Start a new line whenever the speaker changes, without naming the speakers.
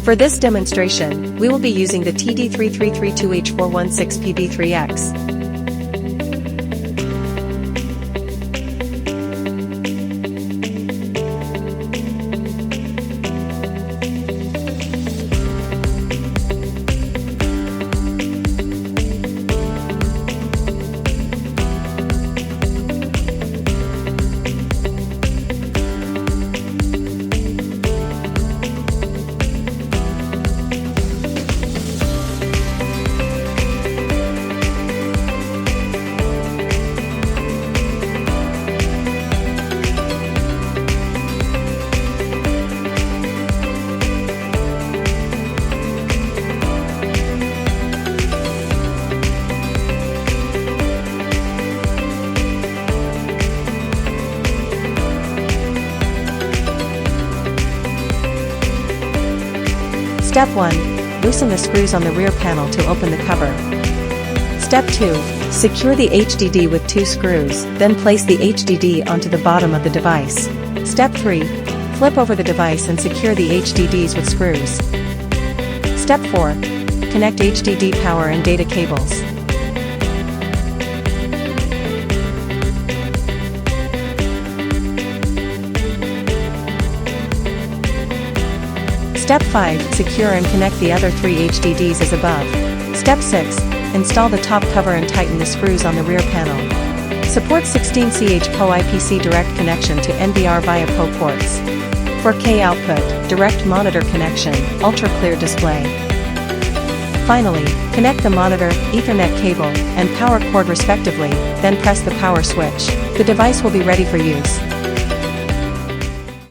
For this demonstration, we will be using the TD3332H4-16P-B3-X.
Step 1. Loosen the screws on the rear panel to open the cover. Step 2. Secure the HDD with 2 screws, then place the HDD onto the bottom of the device. Step 3. Flip over the device and secure the HDDs with screws. Step 4. Connect HDD power and data cables. Step 5. Secure and connect the other 3 HDDs as above. Step 6. Install the top cover and tighten the screws on the rear panel. Support 16ch PO IPC direct connection to NVR via PO ports. 4K output, direct monitor connection, ultra clear display. Finally, connect the monitor, Ethernet cable, and power cord respectively, then press the power switch. The device will be ready for use.